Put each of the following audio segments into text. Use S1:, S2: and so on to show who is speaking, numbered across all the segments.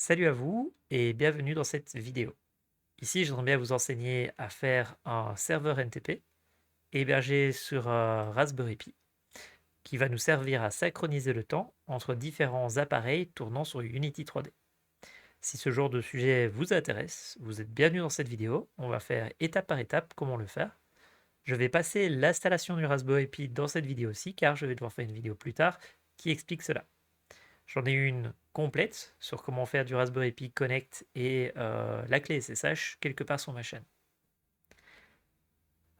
S1: Salut à vous et bienvenue dans cette vidéo. Ici, j'aimerais bien vous enseigner à faire un serveur NTP hébergé sur un Raspberry Pi qui va nous servir à synchroniser le temps entre différents appareils tournant sur Unity 3D. Si ce genre de sujet vous intéresse, vous êtes bienvenue dans cette vidéo. On va faire étape par étape comment le faire. Je vais passer l'installation du Raspberry Pi dans cette vidéo aussi car je vais devoir faire une vidéo plus tard qui explique cela. J'en ai une complète sur comment faire du Raspberry Pi Connect et la clé SSH quelque part sur ma chaîne.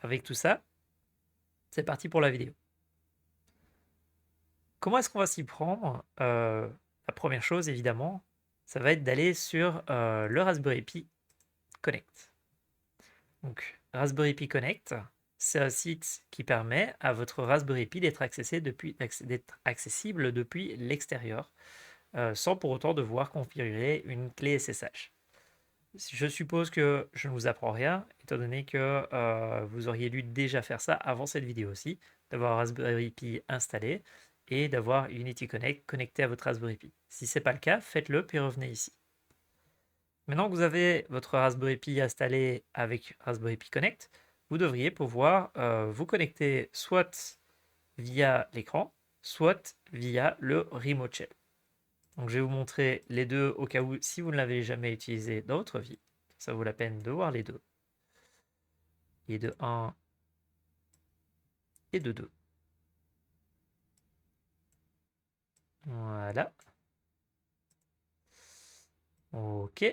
S1: Avec tout ça, c'est parti pour la vidéo. Comment est-ce qu'on va s'y prendre? La première chose, évidemment, ça va être d'aller sur le Raspberry Pi Connect. Donc, Raspberry Pi Connect, c'est un site qui permet à votre Raspberry Pi d'être accessible depuis l'extérieur, sans pour autant devoir configurer une clé SSH. Je suppose que je ne vous apprends rien, étant donné que vous auriez dû déjà faire ça avant cette vidéo aussi, d'avoir Raspberry Pi installé et d'avoir Unity Connect connecté à votre Raspberry Pi. Si ce n'est pas le cas, faites-le puis revenez ici. Maintenant que vous avez votre Raspberry Pi installé avec Raspberry Pi Connect, vous devriez pouvoir vous connecter soit via l'écran, soit via le Remote Shell. Donc je vais vous montrer les deux au cas où, si vous ne l'avez jamais utilisé dans votre vie, ça vaut la peine de voir les deux. Et de 1 et de 2. Voilà. Ok.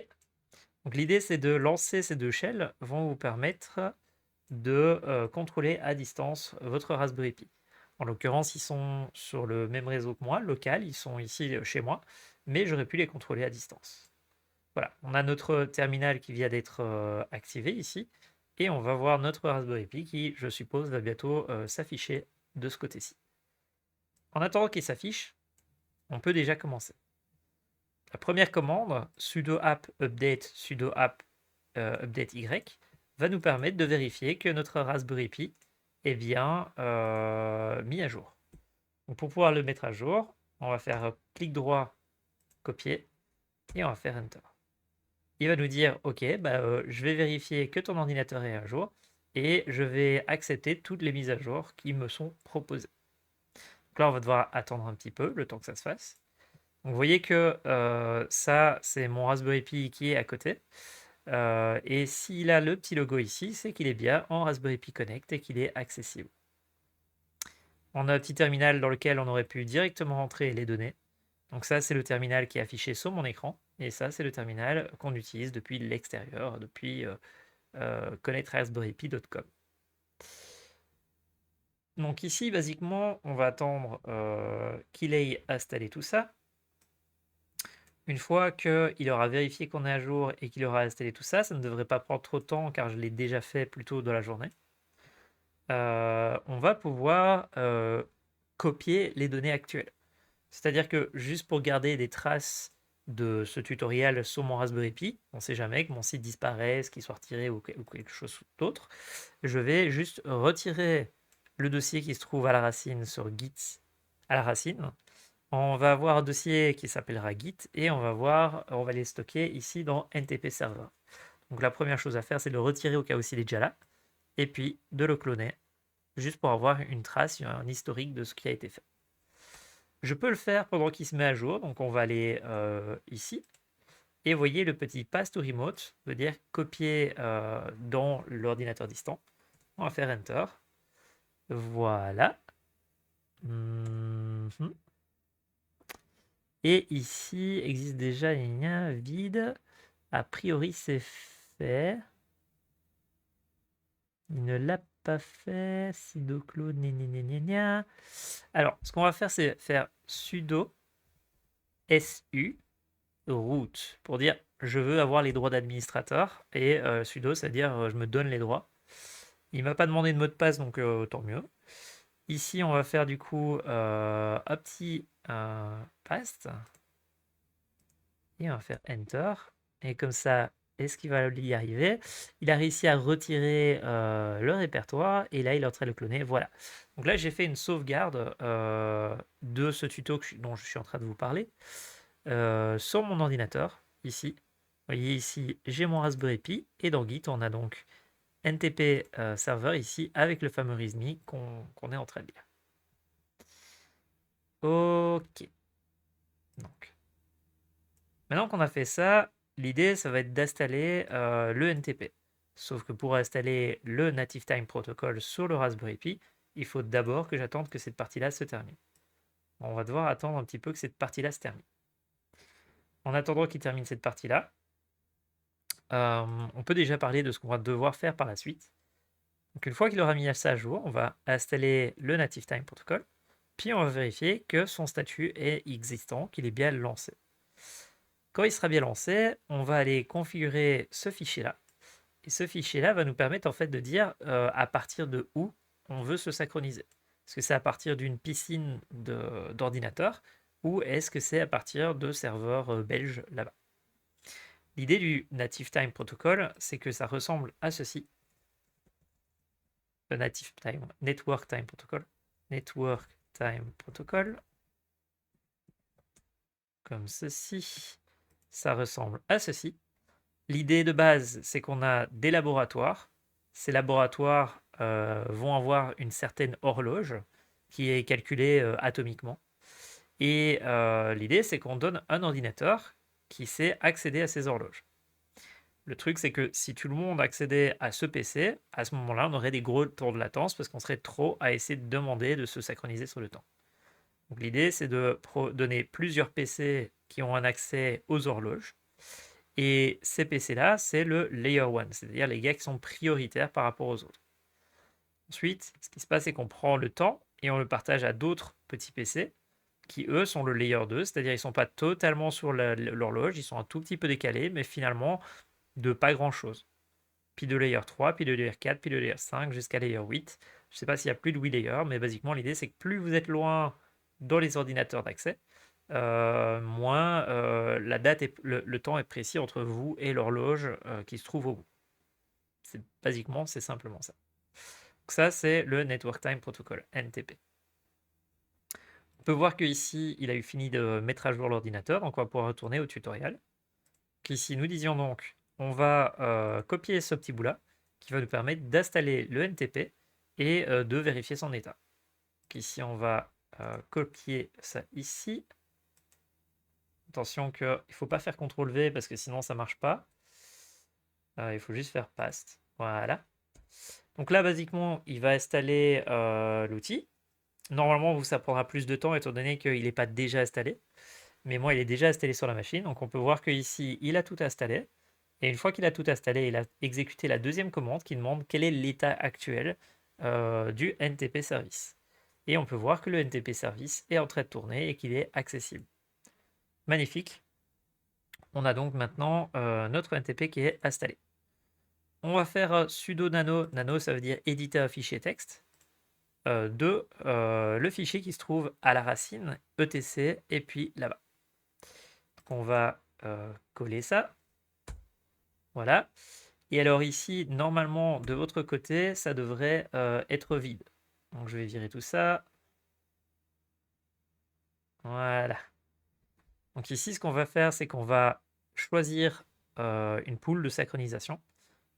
S1: Donc l'idée c'est de lancer ces deux shells vont vous permettre de contrôler à distance votre Raspberry Pi. En l'occurrence, ils sont sur le même réseau que moi, local, ils sont ici chez moi, mais j'aurais pu les contrôler à distance. Voilà, on a notre terminal qui vient d'être activé ici, et on va voir notre Raspberry Pi qui, je suppose, va bientôt s'afficher de ce côté-ci. En attendant qu'il s'affiche, on peut déjà commencer. La première commande, sudo app update sudo app update y, va nous permettre de vérifier que notre Raspberry Pi est bien mis à jour. Donc pour pouvoir le mettre à jour, on va faire clic droit, copier, et on va faire Enter. Il va nous dire, OK, je vais vérifier que ton ordinateur est à jour, et je vais accepter toutes les mises à jour qui me sont proposées. Donc là, on va devoir attendre un petit peu, le temps que ça se fasse. Donc vous voyez que ça, c'est mon Raspberry Pi qui est à côté. Et s'il a le petit logo ici, c'est qu'il est bien en Raspberry Pi Connect et qu'il est accessible. On a un petit terminal dans lequel on aurait pu directement rentrer les données. Donc ça, c'est le terminal qui est affiché sur mon écran. Et ça, c'est le terminal qu'on utilise depuis l'extérieur, depuis connectraspberrypi.com. Donc ici, basiquement, on va attendre qu'il ait installé tout ça. Une fois qu'il aura vérifié qu'on est à jour et qu'il aura installé tout ça, ça ne devrait pas prendre trop de temps car je l'ai déjà fait plus tôt dans la journée. On va pouvoir copier les données actuelles. C'est-à-dire que juste pour garder des traces de ce tutoriel sur mon Raspberry Pi, on ne sait jamais que mon site disparaisse, qu'il soit retiré ou quelque chose d'autre, je vais juste retirer le dossier qui se trouve à la racine sur Git à la racine. On va avoir un dossier qui s'appellera Git et on va les stocker ici dans NTP Server. Donc la première chose à faire, c'est de le retirer au cas où il est déjà là, et puis de le cloner, juste pour avoir une trace, un historique de ce qui a été fait. Je peux le faire pendant qu'il se met à jour, donc on va aller ici, et vous voyez le petit Pass to Remote, veut dire copier dans l'ordinateur distant. On va faire Enter. Voilà. Et ici existe déjà un lien vide. A priori, c'est fait. Il ne l'a pas fait. Sudo clone, Alors, ce qu'on va faire, c'est faire sudo su root pour dire je veux avoir les droits d'administrateur et sudo, c'est-à-dire je me donne les droits. Il m'a pas demandé de mot de passe, donc tant mieux. Ici, on va faire du coup un petit paste et on va faire enter. Et comme ça, est-ce qu'il va y arriver? Il a réussi à retirer le répertoire et là, il est en train de le cloner. Voilà. Donc là, j'ai fait une sauvegarde de ce tuto dont je suis en train de vous parler sur mon ordinateur. ici. Vous voyez ici, j'ai mon Raspberry Pi, et dans Git, on a donc NTP serveur ici, avec le fameux README qu'on est en train de lire. Ok. Donc, maintenant qu'on a fait ça, l'idée, ça va être d'installer le NTP. Sauf que pour installer le Native Time Protocol sur le Raspberry Pi, il faut d'abord que j'attende que cette partie-là se termine. On va devoir attendre un petit peu que cette partie-là se termine. En attendant qu'il termine cette partie-là, on peut déjà parler de ce qu'on va devoir faire par la suite. Donc une fois qu'il aura mis ça à jour, on va installer le Native Time Protocol, puis on va vérifier que son statut est existant, qu'il est bien lancé. Quand il sera bien lancé, on va aller configurer ce fichier-là. Et ce fichier-là va nous permettre en fait de dire à partir de où on veut se synchroniser. Est-ce que c'est à partir d'une piscine d'ordinateur ou est-ce que c'est à partir de serveurs belges là-bas? L'idée du Native Time Protocol, c'est que ça ressemble à ceci. Le Native Time, Network Time Protocol. Network Time Protocol. Comme ceci. Ça ressemble à ceci. L'idée de base, c'est qu'on a des laboratoires. Ces laboratoires vont avoir une certaine horloge qui est calculée atomiquement. Et l'idée, c'est qu'on donne un ordinateur qui sait accéder à ces horloges. Le truc, c'est que si tout le monde accédait à ce PC, à ce moment-là, on aurait des gros temps de latence parce qu'on serait trop à essayer de demander de se synchroniser sur le temps. Donc l'idée, c'est de donner plusieurs PC qui ont un accès aux horloges. Et ces PC-là, c'est le Layer 1, c'est-à-dire les gars qui sont prioritaires par rapport aux autres. Ensuite, ce qui se passe, c'est qu'on prend le temps et on le partage à d'autres petits PC qui, eux, sont le Layer 2, c'est-à-dire ils ne sont pas totalement sur l'horloge, ils sont un tout petit peu décalés, mais finalement de pas grand-chose. Puis de Layer 3, puis de Layer 4, puis de Layer 5, jusqu'à Layer 8. Je ne sais pas s'il y a plus de 8 layers, mais basiquement, l'idée, c'est que plus vous êtes loin dans les ordinateurs d'accès, moins la date et le temps est précis entre vous et l'horloge qui se trouve au bout. C'est simplement ça. Donc ça, c'est le Network Time Protocol, NTP. On peut voir qu'ici, il a eu fini de mettre à jour l'ordinateur, donc on va pouvoir retourner au tutoriel. Ici, nous disions donc, on va copier ce petit bout-là, qui va nous permettre d'installer le NTP et de vérifier son état. Donc ici, on va copier ça ici. Attention qu'il ne faut pas faire CTRL-V parce que sinon ça ne marche pas. Il faut juste faire paste. Voilà. Donc là, basiquement, il va installer l'outil. Normalement, vous, ça prendra plus de temps étant donné qu'il n'est pas déjà installé. Mais moi, il est déjà installé sur la machine. Donc on peut voir qu'ici, il a tout installé. Et une fois qu'il a tout installé, il a exécuté la deuxième commande qui demande quel est l'état actuel du NTP service. Et on peut voir que le NTP service est en train de tourner et qu'il est accessible. Magnifique. On a donc maintenant notre NTP qui est installé. On va faire sudo nano. Nano, ça veut dire éditer un fichier texte de le fichier qui se trouve à la racine, etc. et puis là-bas. On va coller ça. Voilà. Et alors ici, normalement, de votre côté, ça devrait être vide. Donc je vais virer tout ça. Voilà. Donc ici, ce qu'on va faire, c'est qu'on va choisir une pool de synchronisation.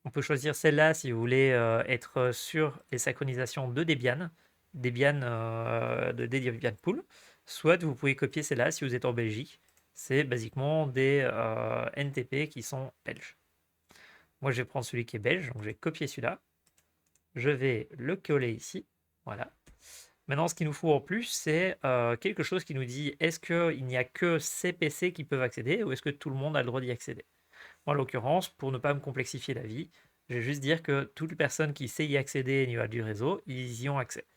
S1: On peut choisir celle-là si vous voulez être sur les synchronisations de Debian, de Debian Pool. Soit vous pouvez copier celle-là si vous êtes en Belgique. C'est basiquement des NTP qui sont belges. Moi, je vais prendre celui qui est belge, donc je vais copier celui-là. Je vais le coller ici. Voilà. Maintenant, ce qu'il nous faut en plus, c'est quelque chose qui nous dit est-ce qu'il n'y a que ces PC qui peuvent accéder ou est-ce que tout le monde a le droit d'y accéder? Moi, en l'occurrence, pour ne pas me complexifier la vie, je vais juste dire que toute personne qui sait y accéder au niveau du réseau, ils y ont accès.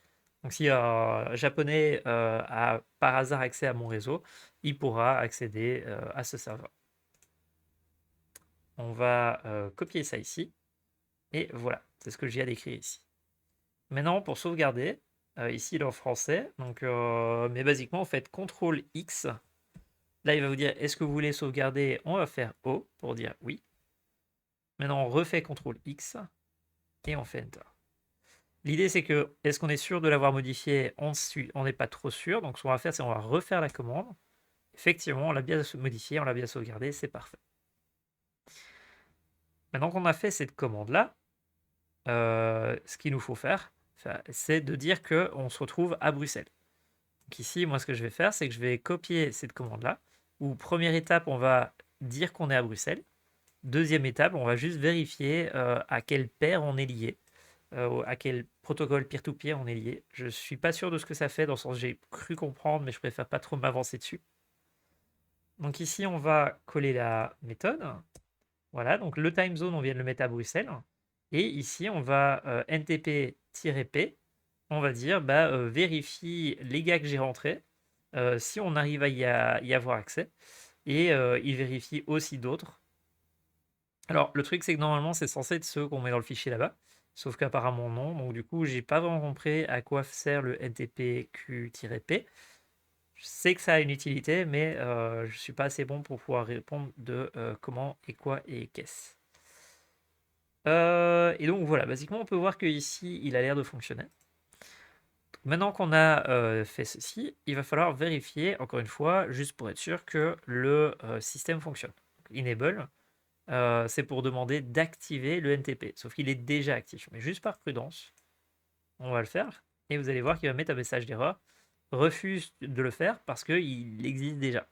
S1: Donc si un japonais a par hasard accès à mon réseau, il pourra accéder à ce serveur. On va copier ça ici. Et voilà, c'est ce que j'ai à décrire ici. Maintenant, pour sauvegarder, ici il est en français, donc, mais basiquement, vous faites CTRL X. Là, il va vous dire est-ce que vous voulez sauvegarder? On va faire O pour dire oui. Maintenant, on refait CTRL X et on fait Enter. L'idée, c'est que, est-ce qu'on est sûr de l'avoir modifié? On n'est pas trop sûr, donc ce qu'on va faire, c'est qu'on va refaire la commande. Effectivement, on l'a bien modifié, on l'a bien sauvegardé, c'est parfait. Maintenant qu'on a fait cette commande-là, ce qu'il nous faut faire, c'est de dire qu'on se retrouve à Bruxelles. Donc ici, moi, ce que je vais faire, c'est que je vais copier cette commande-là, où première étape, on va dire qu'on est à Bruxelles. Deuxième étape, on va juste vérifier à quelle paire on est lié, à quel protocole peer-to-peer on est lié. Je ne suis pas sûr de ce que ça fait, dans le sens j'ai cru comprendre, mais je préfère pas trop m'avancer dessus. Donc ici, on va coller la méthode. Voilà, donc le time zone, on vient de le mettre à Bruxelles. Et ici, on va ntp-p, on va dire vérifie les gars que j'ai rentrés, si on arrive à y avoir accès. Et il vérifie aussi d'autres. Alors, le truc, c'est que normalement, c'est censé être ceux qu'on met dans le fichier là-bas. Sauf qu'apparemment, non. Donc, du coup, j'ai pas vraiment compris à quoi sert le ntp-q-p. Je sais que ça a une utilité, mais je suis pas assez bon pour pouvoir répondre de comment et quoi et qu'est-ce. Et donc voilà, basiquement, on peut voir que ici, il a l'air de fonctionner. Maintenant qu'on a fait ceci, il va falloir vérifier, encore une fois, juste pour être sûr que le système fonctionne. Enable, c'est pour demander d'activer le NTP, sauf qu'il est déjà actif. Mais juste par prudence, on va le faire, et vous allez voir qu'il va mettre un message d'erreur. Refuse de le faire parce qu'il existe déjà.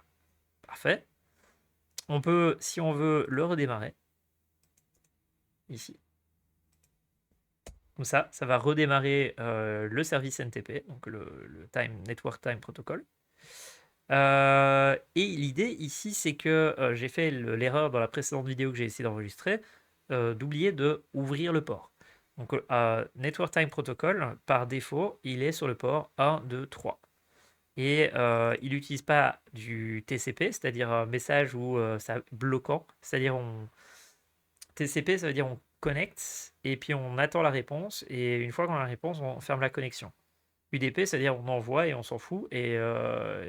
S1: Parfait. On peut, si on veut, le redémarrer. Ici. Comme ça va redémarrer le service NTP, donc le Network Time Protocol. Et l'idée ici, c'est que j'ai fait l'erreur dans la précédente vidéo que j'ai essayé d'enregistrer, d'oublier de ouvrir le port. Donc Network Time Protocol, par défaut, il est sur le port 1, 2, 3. Et il n'utilise pas du TCP, c'est-à-dire un message où ça bloquant, c'est-à-dire TCP, ça veut dire on connecte et puis on attend la réponse, et une fois qu'on a la réponse, on ferme la connexion. UDP, c'est-à-dire on envoie et on s'en fout, et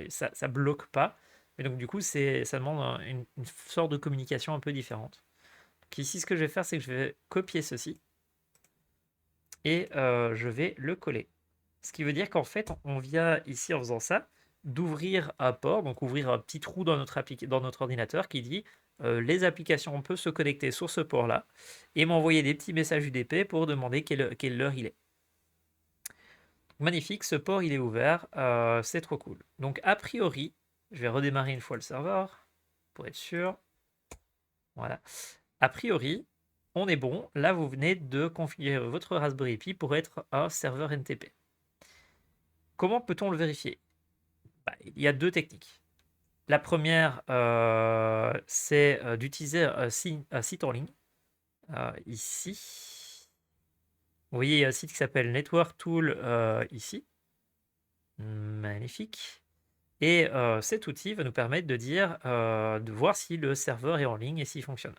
S1: ça ne bloque pas. Mais donc du coup, ça demande une sorte de communication un peu différente. Donc ici, ce que je vais faire, c'est que je vais copier ceci et je vais le coller. Ce qui veut dire qu'en fait, on vient ici en faisant ça, d'ouvrir un port, donc ouvrir un petit trou dans notre ordinateur qui dit les applications peuvent se connecter sur ce port-là et m'envoyer des petits messages UDP pour demander quelle heure il est. Magnifique, ce port il est ouvert, c'est trop cool. Donc a priori, je vais redémarrer une fois le serveur pour être sûr. Voilà. A priori, on est bon. Là, vous venez de configurer votre Raspberry Pi pour être un serveur NTP. Comment peut-on le vérifier? Il y a deux techniques. La première, c'est d'utiliser un site en ligne. Ici, vous voyez, il y a un site qui s'appelle Network Tool ici. Magnifique. Et cet outil va nous permettre de dire, de voir si le serveur est en ligne et s'il fonctionne.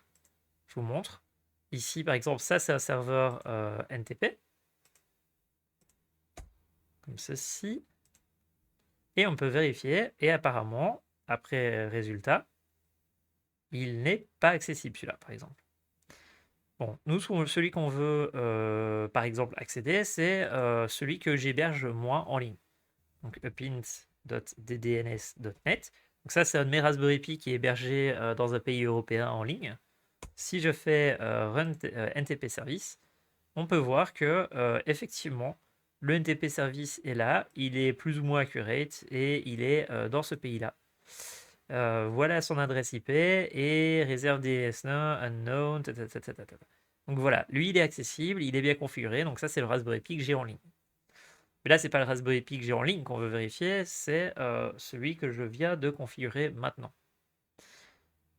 S1: Je vous montre. Ici, par exemple, ça, c'est un serveur NTP. Comme ceci. Et on peut vérifier. Et apparemment, après résultat, il n'est pas accessible, celui-là, par exemple. Bon, nous, celui qu'on veut, par exemple, accéder, c'est celui que j'héberge moi en ligne. Donc, upint.ddns.net. Donc ça, c'est un de mes Raspberry Pi qui est hébergé dans un pays européen en ligne. Si je fais run NTP service, on peut voir que effectivement, le NTP service est là, il est plus ou moins accurate et il est dans ce pays-là. Voilà son adresse IP et réserve DNS unknown. Donc voilà, lui il est accessible, il est bien configuré, donc ça c'est le Raspberry Pi que j'ai en ligne. Mais là, c'est pas le Raspberry Pi que j'ai en ligne qu'on veut vérifier, c'est celui que je viens de configurer maintenant.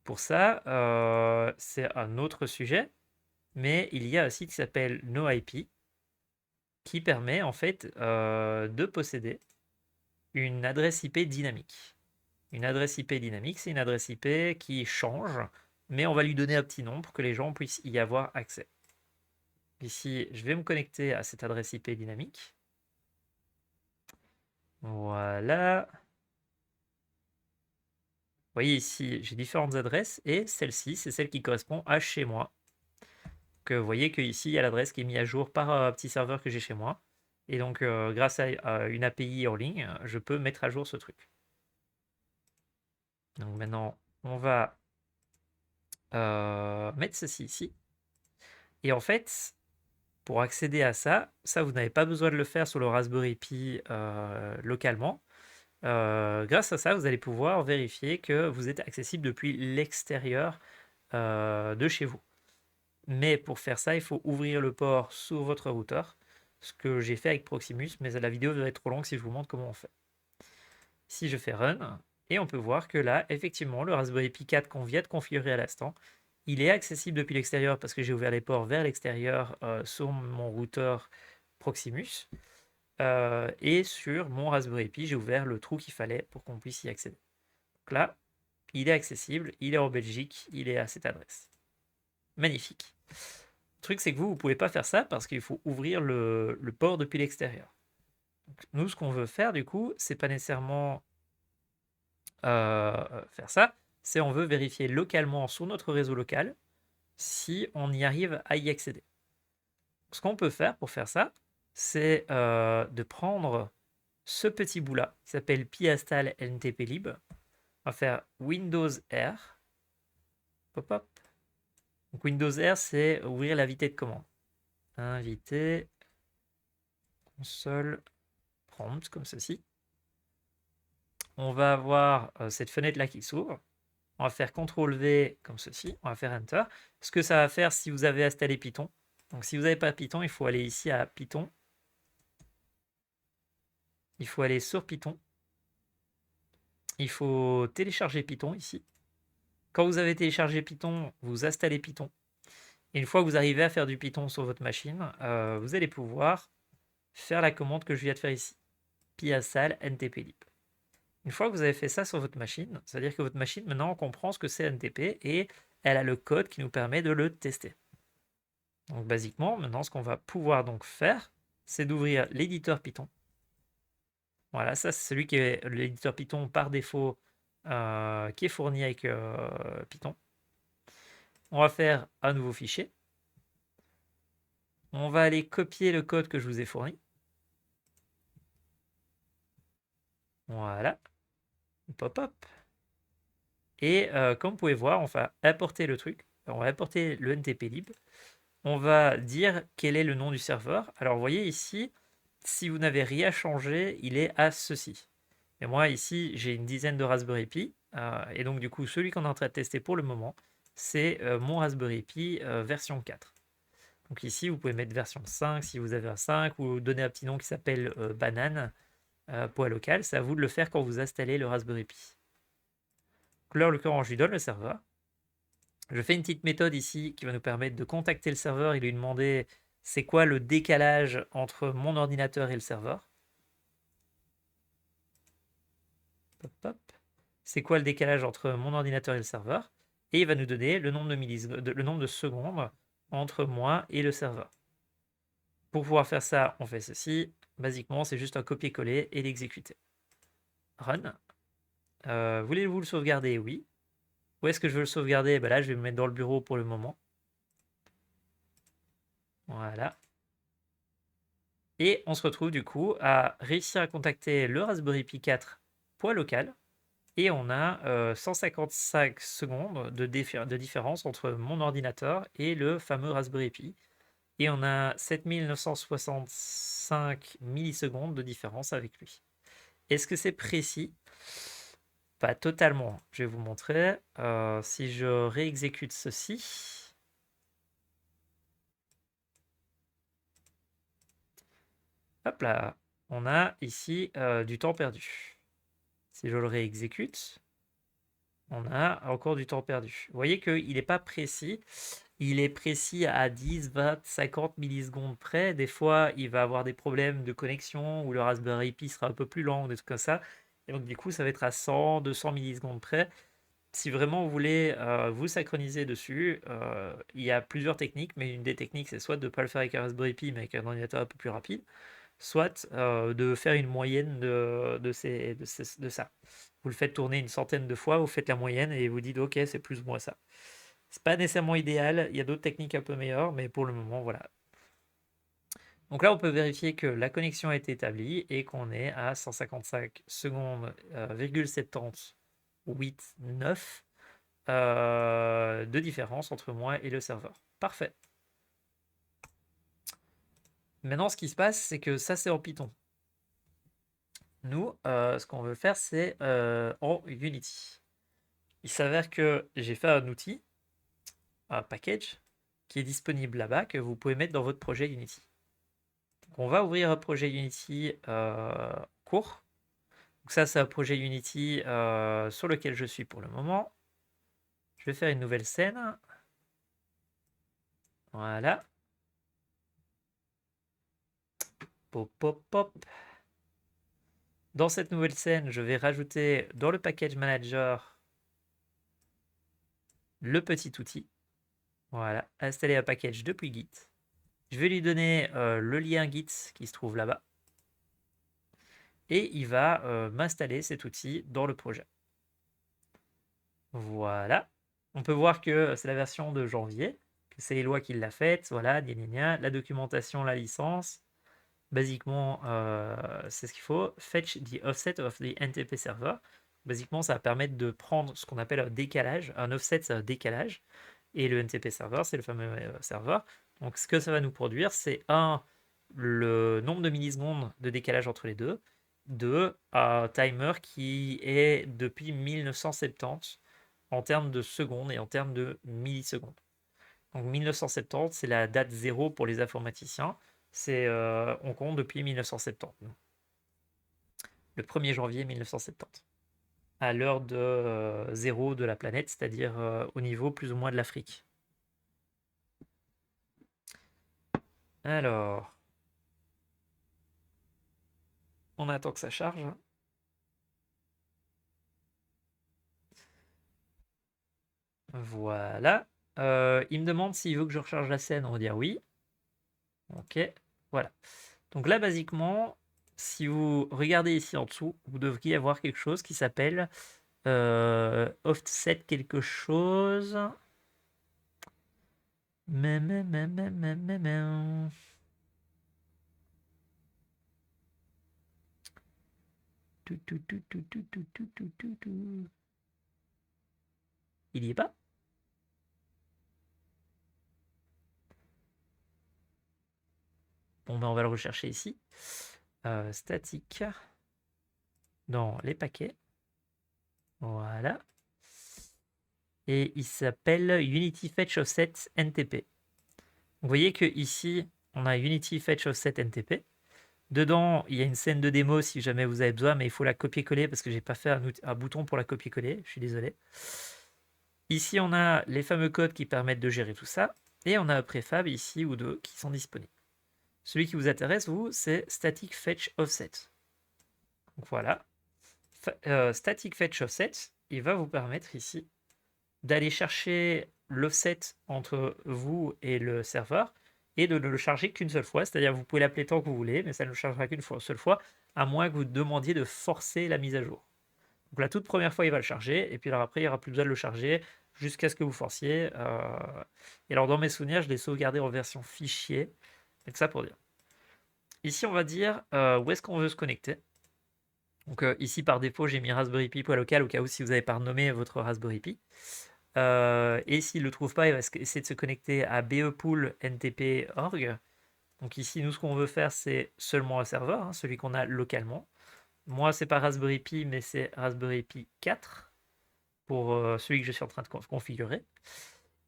S1: Pour ça, c'est un autre sujet, mais il y a un site qui s'appelle NoIP qui permet en fait de posséder une adresse IP dynamique. Une adresse IP dynamique, c'est une adresse IP qui change, mais on va lui donner un petit nom pour que les gens puissent y avoir accès. Ici, je vais me connecter à cette adresse IP dynamique. Voilà. Vous voyez ici, j'ai différentes adresses et celle-ci, c'est celle qui correspond à chez moi. Donc, vous voyez qu'ici, il y a l'adresse qui est mise à jour par un petit serveur que j'ai chez moi. Et donc, grâce à une API en ligne, je peux mettre à jour ce truc. Donc maintenant, on va mettre ceci ici. Et en fait, pour accéder à ça, vous n'avez pas besoin de le faire sur le Raspberry Pi localement. Grâce à ça, vous allez pouvoir vérifier que vous êtes accessible depuis l'extérieur de chez vous. Mais pour faire ça, il faut ouvrir le port sur votre routeur, ce que j'ai fait avec Proximus, mais la vidéo va être trop longue si je vous montre comment on fait. Si je fais Run, et on peut voir que là, effectivement, le Raspberry Pi 4 qu'on vient de configurer à l'instant, il est accessible depuis l'extérieur parce que j'ai ouvert les ports vers l'extérieur sur mon routeur Proximus. Et sur mon Raspberry Pi, j'ai ouvert le trou qu'il fallait pour qu'on puisse y accéder. Donc là, il est accessible, il est en Belgique, il est à cette adresse. Magnifique. Le truc, c'est que vous ne pouvez pas faire ça parce qu'il faut ouvrir le port depuis l'extérieur. Nous, ce qu'on veut faire, du coup, c'est pas nécessairement faire ça, c'est on veut vérifier localement sur notre réseau local si on y arrive à y accéder. Ce qu'on peut faire pour faire ça, c'est de prendre ce petit bout-là, qui s'appelle Piastal NTPlib. On va faire Windows R. Pop, pop. Donc Windows R, c'est ouvrir la vitesse de commande. Inviter console prompt, comme ceci. On va avoir cette fenêtre-là qui s'ouvre. On va faire CTRL-V comme ceci. On va faire Enter. Ce que ça va faire si vous avez installé Python. Donc si vous n'avez pas Python, il faut aller ici à Python. Il faut aller sur Python. Il faut télécharger Python ici. Quand vous avez téléchargé Python, vous installez Python. Et une fois que vous arrivez à faire du Python sur votre machine, vous allez pouvoir faire la commande que je viens de faire ici. Piastal NTPlib. Une fois que vous avez fait ça sur votre machine, c'est-à-dire que votre machine maintenant comprend ce que c'est NTP et elle a le code qui nous permet de le tester. Donc basiquement, maintenant ce qu'on va pouvoir donc faire, c'est d'ouvrir l'éditeur Python. Voilà, ça c'est celui qui est l'éditeur Python par défaut qui est fourni avec Python. On va faire un nouveau fichier. On va aller copier le code que je vous ai fourni. Voilà. Pop-up. Et comme vous pouvez voir, on va importer le truc. On va importer le NTPlib. On va dire quel est le nom du serveur. Alors vous voyez ici, si vous n'avez rien changé, il est à ceci. Et moi ici, j'ai une dizaine de Raspberry Pi. Et donc du coup, celui qu'on est en train de tester pour le moment, c'est mon Raspberry Pi version 4. Donc ici, vous pouvez mettre version 5 si vous avez un 5 ou donner un petit nom qui s'appelle banane pour local. C'est à vous de le faire quand vous installez le Raspberry Pi. Donc là, en l'occurrence, je lui donne le serveur. Je fais une petite méthode ici qui va nous permettre de contacter le serveur et lui demander c'est quoi le décalage entre mon ordinateur et le serveur. Hop, hop. C'est quoi le décalage entre mon ordinateur et le serveur. Et il va nous donner le nombre le nombre de secondes entre moi et le serveur. Pour pouvoir faire ça, on fait ceci. Basiquement, c'est juste un copier-coller et l'exécuter. Run. Voulez-vous le sauvegarder? Oui. Où est-ce que je veux le sauvegarder? Là, je vais me mettre dans le bureau pour le moment. Voilà. Et on se retrouve du coup à réussir à contacter le Raspberry Pi 4 point local. Et on a 155 secondes de différence entre mon ordinateur et le fameux Raspberry Pi. Et on a 7965 millisecondes de différence avec lui. Est-ce que c'est précis? Pas totalement. Je vais vous montrer. Si je réexécute ceci, hop là, on a ici du temps perdu. Si je le réexécute, on a encore du temps perdu. Vous voyez qu'il n'est pas précis. Il est précis à 10, 20, 50 millisecondes près. Des fois, il va avoir des problèmes de connexion ou le Raspberry Pi sera un peu plus lent, des trucs comme ça. Et donc, du coup, ça va être à 100, 200 millisecondes près. Si vraiment vous voulez vous synchroniser dessus, il y a plusieurs techniques, mais une des techniques, c'est soit de ne pas le faire avec un Raspberry Pi, mais avec un ordinateur un peu plus rapide, soit de faire une moyenne de ça. Vous le faites tourner une centaine de fois, vous faites la moyenne et vous dites ok, c'est plus ou moins ça. C'est pas nécessairement idéal, il y a d'autres techniques un peu meilleures, mais pour le moment, voilà. Donc là, on peut vérifier que la connexion a été établie et qu'on est à 155 secondes, 9 de différence entre moi et le serveur. Parfait. Maintenant, ce qui se passe, c'est que ça, c'est en Python. Nous, ce qu'on veut faire, c'est en Unity. Il s'avère que j'ai fait un outil, un package, qui est disponible là-bas, que vous pouvez mettre dans votre projet Unity. Donc, on va ouvrir un projet Unity court. Donc ça, c'est un projet Unity sur lequel je suis pour le moment. Je vais faire une nouvelle scène. Voilà. Pop, pop, pop. Dans cette nouvelle scène, je vais rajouter dans le package manager le petit outil. Voilà, installer un package depuis Git. Je vais lui donner le lien Git qui se trouve là-bas. Et il va m'installer cet outil dans le projet. Voilà. On peut voir que c'est la version de janvier, que c'est Eloi qui l'a faite. Voilà, gna gna gna. La documentation, la licence. Basiquement, c'est ce qu'il faut. Fetch the offset of the NTP server. Basiquement, ça va permettre de prendre ce qu'on appelle un décalage. Un offset, c'est un décalage. Et le NTP server, c'est le fameux serveur. Donc, ce que ça va nous produire, c'est le nombre de millisecondes de décalage entre les deux. Deux, un timer qui est depuis 1970 en termes de secondes et en termes de millisecondes. Donc 1970, c'est la date zéro pour les informaticiens. On compte depuis 1970, le 1er janvier 1970, à l'heure de zéro de la planète, c'est-à-dire au niveau plus ou moins de l'Afrique. Alors, on attend que ça charge. Voilà. Il me demande s'il veut que je recharge la scène. On va dire oui. Ok. Voilà. Donc là, basiquement, si vous regardez ici en dessous, vous devriez avoir quelque chose qui s'appelle offset quelque chose. Il y est pas? Bon, ben on va le rechercher ici. Statique. Dans les paquets. Voilà. Et il s'appelle Unity Fetch Offset NTP. Vous voyez que ici, on a Unity Fetch Offset NTP. Dedans, il y a une scène de démo si jamais vous avez besoin, mais il faut la copier-coller parce que j'ai pas fait un bouton pour la copier-coller. Je suis désolé. Ici, on a les fameux codes qui permettent de gérer tout ça. Et on a un préfab ici ou deux qui sont disponibles. Celui qui vous intéresse, vous, c'est Static Fetch Offset. Donc voilà. Static Fetch Offset, il va vous permettre ici d'aller chercher l'offset entre vous et le serveur et de ne le charger qu'une seule fois. C'est-à-dire vous pouvez l'appeler tant que vous voulez, mais ça ne le chargera qu'une seule fois, à moins que vous demandiez de forcer la mise à jour. Donc la toute première fois, il va le charger, et puis alors après, il n'y aura plus besoin de le charger jusqu'à ce que vous forciez. Et alors dans mes souvenirs, je l'ai sauvegardé en version fichier. Donc ça pour dire. Ici, on va dire où est-ce qu'on veut se connecter. Donc ici, par défaut, j'ai mis Raspberry Pi local au cas où si vous n'avez pas renommé votre Raspberry Pi. Et s'il ne le trouve pas, il va essayer de se connecter à bepool ntp.org. Donc ici, nous, ce qu'on veut faire, c'est seulement un serveur, hein, celui qu'on a localement. Moi, c'est pas Raspberry Pi, mais c'est Raspberry Pi 4 pour celui que je suis en train de configurer.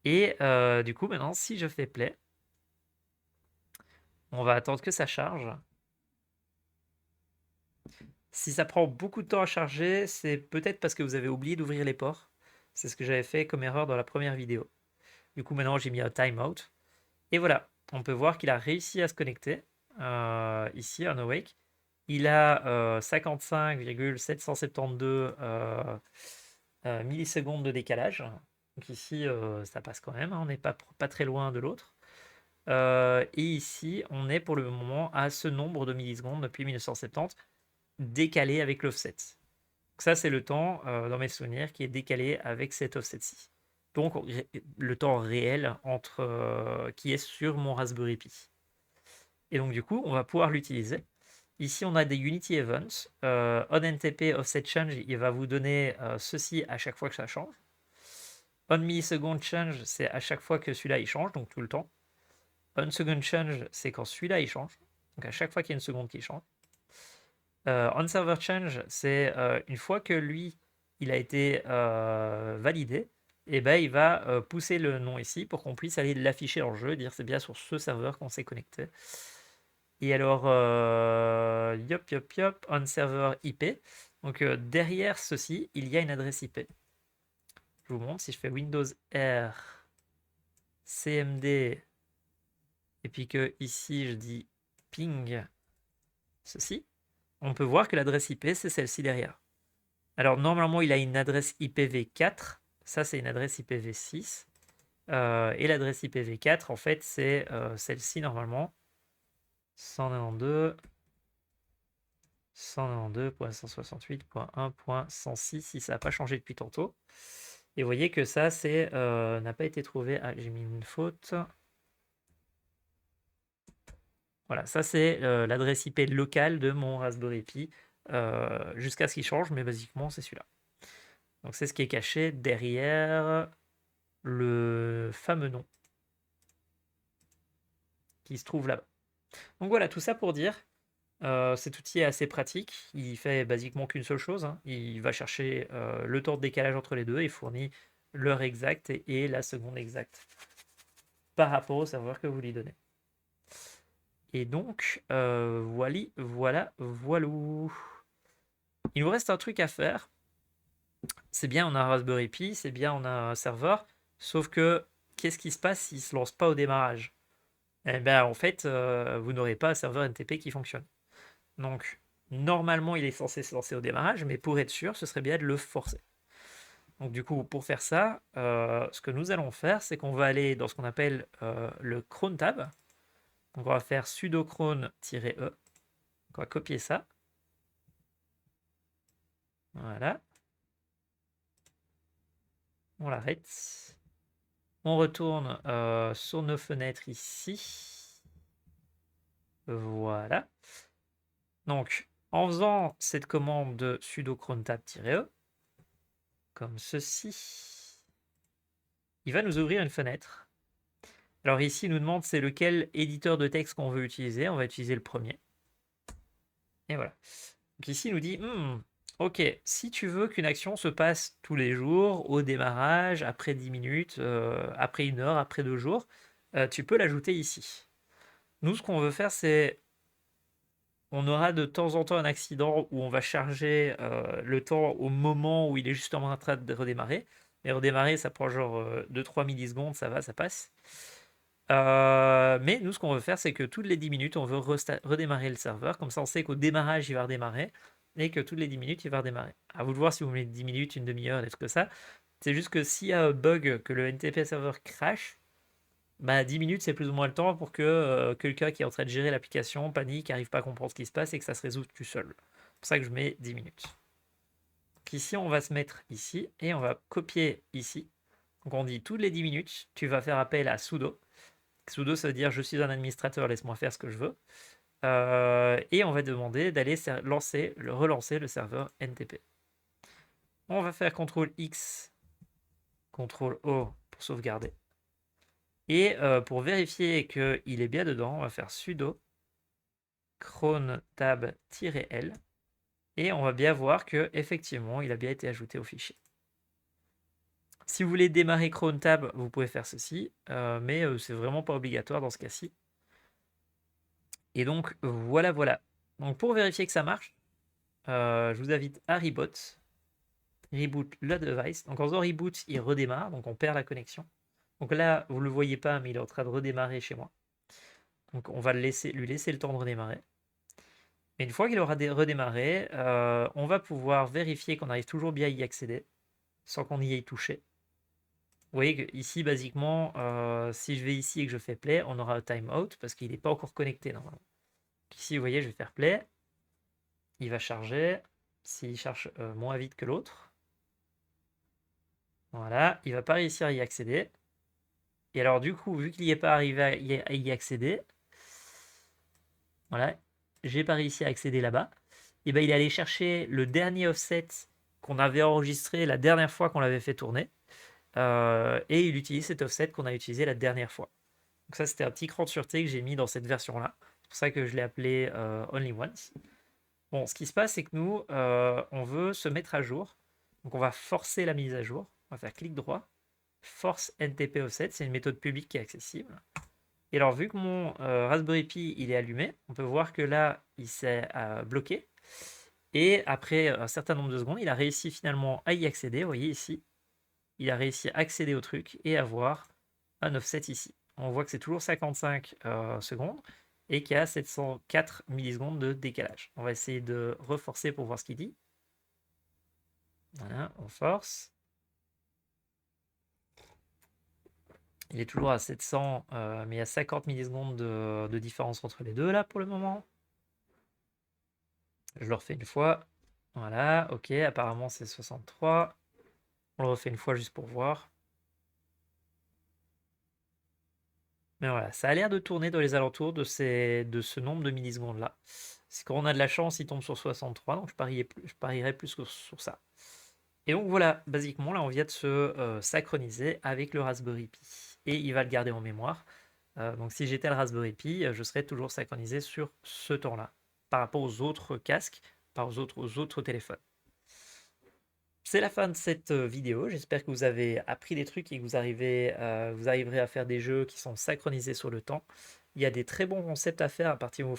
S1: Et du coup, maintenant, si je fais play, on va attendre que ça charge. Si ça prend beaucoup de temps à charger, c'est peut-être parce que vous avez oublié d'ouvrir les ports. C'est ce que j'avais fait comme erreur dans la première vidéo. Du coup, maintenant, j'ai mis un timeout. Et voilà, on peut voir qu'il a réussi à se connecter. Ici, un Awake. Il a 55,772 millisecondes de décalage. Donc ici, ça passe quand même. Hein, on n'est pas très loin de l'autre. Et ici, on est pour le moment à ce nombre de millisecondes depuis 1970, décalé avec l'offset. Ça, c'est le temps, dans mes souvenirs, qui est décalé avec cet offset-ci. Donc, le temps réel qui est sur mon Raspberry Pi. Et donc, du coup, on va pouvoir l'utiliser. Ici, on a des Unity Events. OnNTP Offset Change, il va vous donner ceci à chaque fois que ça change. On millisecond change, c'est à chaque fois que celui-là il change, donc tout le temps. On second change, c'est quand celui-là il change. Donc à chaque fois qu'il y a une seconde qui change. On server change, c'est une fois que lui, il a été validé, et ben, il va pousser le nom ici pour qu'on puisse aller l'afficher en jeu, dire c'est bien sur ce serveur qu'on s'est connecté. Et alors, on server IP. Donc derrière ceci, il y a une adresse IP. Je vous montre, si je fais Windows R, CMD, et puis que ici je dis ping ceci, on peut voir que l'adresse IP c'est celle-ci derrière. Alors normalement il a une adresse IPv4, ça c'est une adresse IPv6, et l'adresse IPv4 en fait c'est celle-ci normalement, 192.168.1.106 si ça n'a pas changé depuis tantôt. Et vous voyez que ça c'est n'a pas été trouvé. Ah, j'ai mis une faute. Voilà, ça c'est l'adresse IP locale de mon Raspberry Pi jusqu'à ce qu'il change, mais basiquement c'est celui-là. Donc c'est ce qui est caché derrière le fameux nom qui se trouve là-bas. Donc voilà, tout ça pour dire, cet outil est assez pratique. Il fait basiquement qu'une seule chose, hein. Il va chercher le temps de décalage entre les deux et fournit l'heure exacte et la seconde exacte par rapport au serveur que vous lui donnez. Et donc, voilà. Il nous reste un truc à faire. C'est bien, on a un Raspberry Pi, c'est bien, on a un serveur, sauf que qu'est-ce qui se passe s'il ne se lance pas au démarrage? Eh bien, en fait, vous n'aurez pas un serveur NTP qui fonctionne. Donc, normalement, il est censé se lancer au démarrage, mais pour être sûr, ce serait bien de le forcer. Donc, du coup, pour faire ça, ce que nous allons faire, c'est qu'on va aller dans ce qu'on appelle le cron tab. Donc, on va faire sudo cron-e. On va copier ça. Voilà. On l'arrête. On retourne sur nos fenêtres ici. Voilà. Donc, en faisant cette commande de sudo cron-tab-e, comme ceci, il va nous ouvrir une fenêtre. Alors ici, il nous demande c'est lequel éditeur de texte qu'on veut utiliser. On va utiliser le premier. Et voilà. Donc ici, il nous dit, ok, si tu veux qu'une action se passe tous les jours, au démarrage, après 10 minutes, après 1 heure, après 2 jours, tu peux l'ajouter ici. Nous, ce qu'on veut faire, c'est on aura de temps en temps un accident où on va charger le temps au moment où il est justement en train de redémarrer. Et redémarrer, ça prend genre 2-3 millisecondes, ça va, ça passe. Mais nous, ce qu'on veut faire, c'est que toutes les 10 minutes, on veut redémarrer le serveur. Comme ça, on sait qu'au démarrage, il va redémarrer. Et que toutes les 10 minutes, il va redémarrer. À vous de voir si vous mettez 10 minutes, une demi-heure, des trucs comme ça. C'est juste que s'il y a un bug, que le NTP serveur crash, bah 10 minutes, c'est plus ou moins le temps pour que quelqu'un qui est en train de gérer l'application panique, n'arrive pas à comprendre ce qui se passe et que ça se résout tout seul. C'est pour ça que je mets 10 minutes. Donc ici, on va se mettre ici et on va copier ici. Donc on dit toutes les 10 minutes, tu vas faire appel à sudo. Sudo, ça veut dire je suis un administrateur, laisse-moi faire ce que je veux. Et on va demander d'aller relancer le serveur NTP. On va faire CTRL-X, CTRL-O pour sauvegarder. Et pour vérifier qu'il est bien dedans, on va faire sudo cron tab-l et on va bien voir que effectivement il a bien été ajouté au fichier. Si vous voulez démarrer cron tab, vous pouvez faire ceci, mais c'est vraiment pas obligatoire dans ce cas-ci. Et donc voilà. Donc pour vérifier que ça marche, je vous invite à reboot le device. Donc en faisant reboot, il redémarre, donc on perd la connexion. Donc là, vous ne le voyez pas, mais il est en train de redémarrer chez moi. Donc on va lui laisser le temps de redémarrer. Et une fois qu'il aura redémarré, on va pouvoir vérifier qu'on arrive toujours bien à y accéder, sans qu'on y ait touché. Vous voyez qu'ici, basiquement, si je vais ici et que je fais play, on aura un timeout, parce qu'il n'est pas encore connecté normalement. Ici, vous voyez, je vais faire play. Il va charger. S'il charge moins vite que l'autre. Voilà, il ne va pas réussir à y accéder. Et alors du coup, vu qu'il n'y est pas arrivé à y accéder, voilà, j'ai pas réussi à accéder là-bas, et ben il est allé chercher le dernier offset qu'on avait enregistré la dernière fois qu'on l'avait fait tourner, et il utilise cet offset qu'on a utilisé la dernière fois. Donc ça, c'était un petit cran de sûreté que j'ai mis dans cette version-là. C'est pour ça que je l'ai appelé Only Once. Bon, ce qui se passe, c'est que nous, on veut se mettre à jour. Donc, on va forcer la mise à jour. On va faire clic droit, force NTP offset. C'est une méthode publique qui est accessible. Et alors, vu que mon Raspberry Pi il est allumé, on peut voir que là, il s'est bloqué. Et après un certain nombre de secondes, il a réussi finalement à y accéder. Vous voyez ici, il a réussi à accéder au truc et avoir un offset ici. On voit que c'est toujours 55 secondes et qu'il y a 704 millisecondes de décalage. On va essayer de reforcer pour voir ce qu'il dit. Voilà, on force. Il est toujours à 700, mais il y a 50 millisecondes de différence entre les deux là pour le moment. Je le refais une fois. Voilà, ok, apparemment c'est 63. On le refait une fois juste pour voir. Mais voilà, ça a l'air de tourner dans les alentours de ce nombre de millisecondes là. Si quand on a de la chance, il tombe sur 63, donc je parierais plus que sur ça. Et donc voilà, basiquement là on vient de se synchroniser avec le Raspberry Pi. Et il va le garder en mémoire. Donc si j'étais le Raspberry Pi, je serais toujours synchronisé sur ce temps-là, par rapport aux autres casques, aux autres téléphones. C'est la fin de cette vidéo. J'espère que vous avez appris des trucs et que vous arriverez à faire des jeux qui sont synchronisés sur le temps. Il y a des très bons concepts à faire à partir où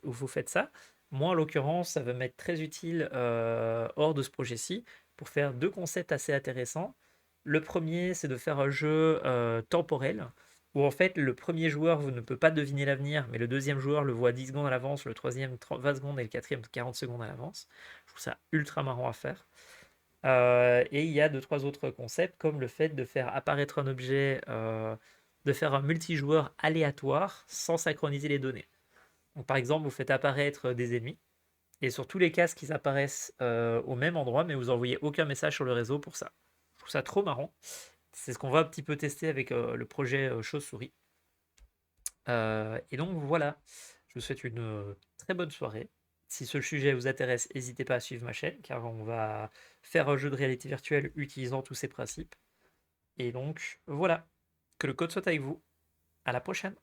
S1: vous faites ça. Moi, en l'occurrence, ça va m'être très utile hors de ce projet-ci pour faire deux concepts assez intéressants. Le premier, c'est de faire un jeu temporel où en fait le premier joueur vous ne peut pas deviner l'avenir, mais le deuxième joueur le voit 10 secondes à l'avance, le troisième 20 secondes et le quatrième 40 secondes à l'avance. Je trouve ça ultra marrant à faire. Et il y a deux, trois autres concepts, comme le fait de faire apparaître un objet, de faire un multijoueur aléatoire sans synchroniser les données. Donc, par exemple, vous faites apparaître des ennemis, et sur tous les casques, ils apparaissent au même endroit, mais vous n'envoyez aucun message sur le réseau pour ça. Je trouve ça trop marrant. C'est ce qu'on va un petit peu tester avec le projet Chauve-souris. Et donc voilà, je vous souhaite une très bonne soirée. Si ce sujet vous intéresse, n'hésitez pas à suivre ma chaîne, car on va faire un jeu de réalité virtuelle utilisant tous ces principes. Et donc voilà, que le code soit avec vous. À la prochaine.